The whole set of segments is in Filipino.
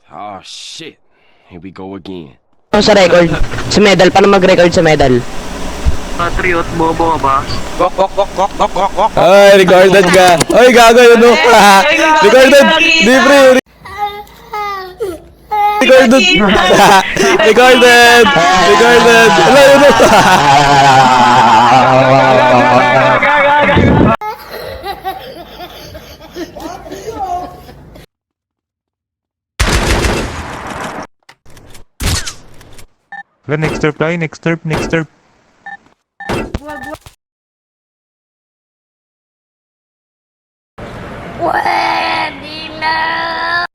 Oh shit. Here we go again. Sa record, sa medal, paano mag-record sa medal? Patriot, bobo ka ba? Ay, recorded ka. Ay, gago yun, no? Recorded. Di, pre. Recorded. Recorded. Recorded. Ala, yun, no? Next turp tayo, next turp, next turp. Pwede na!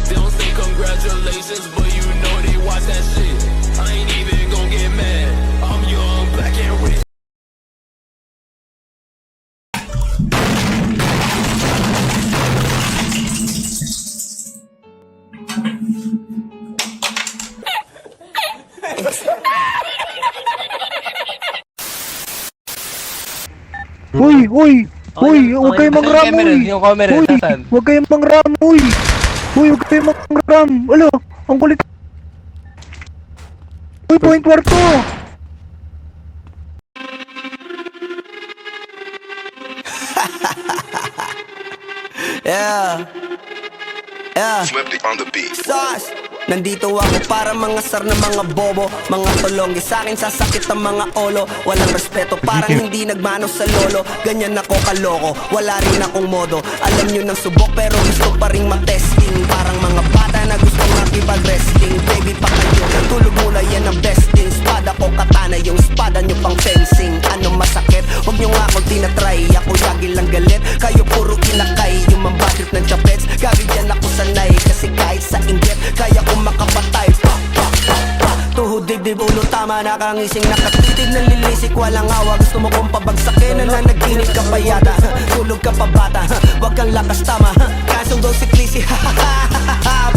Don't say congratulations, but you know they watch that shit. I ain't even gon' get mad. I'm young, black and rich. Uy, uy, uy, huwag kayong mangram, uy. Yung camera, Uy, nasan? huwag kayong mangram, uy. Uy, huwag kayong mangram. Alo, ang kulit. Uy, point war to. Yeah. Yeah. Swifty on the beat. Sus! Nandito ako para mga sar na mga bobo, mga tolonggi. Sa'kin sasakit ang mga olo. Walang respeto, parang hindi nagmano sa lolo. Ganyan ako kaloko, wala rin akong modo. Alam nyo ng subok pero gusto pa rin matesting. Parang mga bata na gusto makipag-wrestling. Baby pa kayo, tulog muna yan ang besting. Spada ko katana, yung spada nyo pang fencing. Ano masakit? Huwag nyo nga ako tinatry. Ako lagi lang galit, kayo puro kinakay. Yung mambatrip ng chapets, gabi dyan ako sanay. Kasi kahit sa inggit, kaya ko makapatay. Tuhod, dibdib, ulo, tama. Nakangising, nakatitig, nalilisik, walang awa. Gusto mo kong pabagsakin, nananaginip ka pa yata. Tulog ka pa bata, wag kang lakas tama. Kasong daw si Clissy,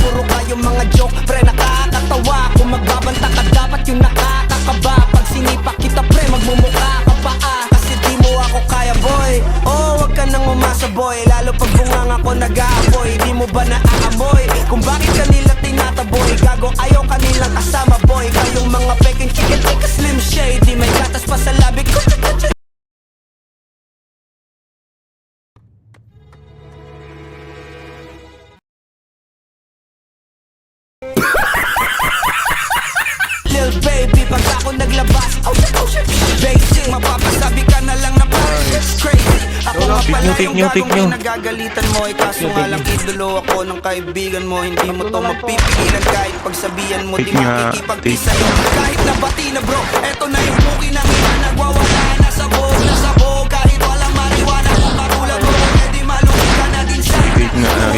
puro kayo mga joke, pre nakakatawa. Kung magbabanta ka dapat yung nakakakaba. Pag sinipak kita pre, magmumukha ka pa kasi di mo ako kaya boy. Oh, wag ka nang umasa boy. Lalo pag bungang ako nag-aapoy. Di mo ba naaamoy kung bakit kanila tinataboy? Gago ayaw kanilang kasama boy. Kayong mga peking chicken like a slim shade. Di may gatas pa sa labi ko. Lil baby, pag ako naglabas, oh shit, basic, mapapasabi ka na lang na parang it's crazy. Ako nga pala yung gagong nagagalitan mo. Kaso nga lang idolo ako ng kaibigan mo. Hindi mo to mapipigilan kahit pagsabihan mo. Di makikipagpisa yun kahit nabati na bro. Eto na yung puki ng iba, nagwawala na sa buhok. Kahit walang mariwana kung katulad mo, pwede malungkit ka na din siya.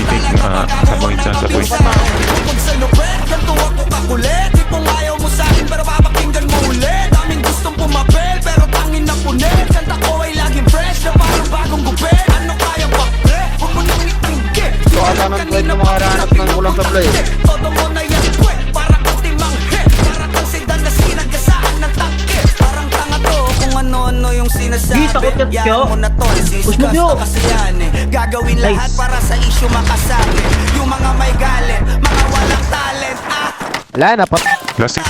I-take nga, sabay sa sabay. Kapag sa lupet, ganito ako kakulit. Di pong ayaw mo sa'kin pero papakinggan mo ulit. Daming gustong pumapel pero tangin na punit. Kanta ko ay laging fresh na parang bagong gupit. Ano kaya pa pre? Huwag mo nang itingge. So, ata ng play na makaranap ng kulang sa play. Todo mo na yan pwe. Para kang timang hit. Para kang sedan na sinagasaan ng tangke. Parang tanga to kung ano-ano yung sinasabi. Yan mo na to, sisgas to kasi yan eh. Gagawin lahat para sa issue makasabi. Yung mga may galit, mga walang talent Wala na pa. Last hit.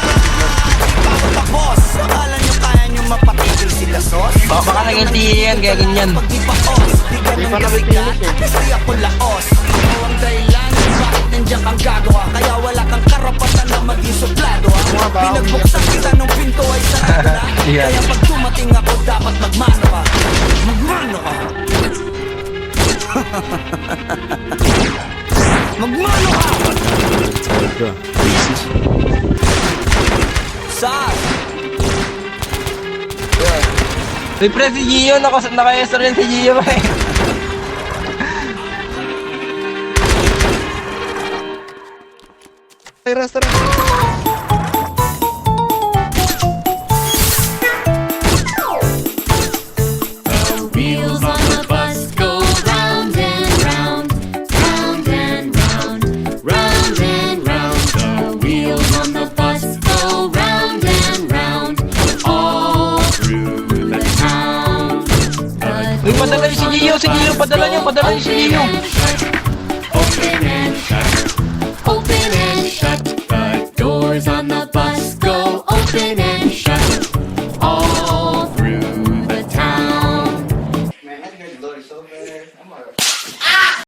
boss, akala nyo kaya nyo mapatigil sila sos? Baka nag-LTE yan, kaya ganyan. Pag di pa os, di ganun kasikat kasi ako laos. Ikaw ang dahilan kung bakit nandiyan kang gagawa. Kaya wala kang karapatan na maging suplado ha. Pinagbuksan kita nung pinto ay sarado na. Kaya pag dumating ako dapat magmano ka. Magmano ka. Magmano ka. Saan? Uy, pre, si Gio, naka-estro rin si Gio, pre. Ay, restaurant. Wheels on the bus go round and round, round and round, round and round. The wheels on the bus go round and round, all through the town. But Uy, padala niyo si Gio, padala niyo si Gio. open and shut, open and shut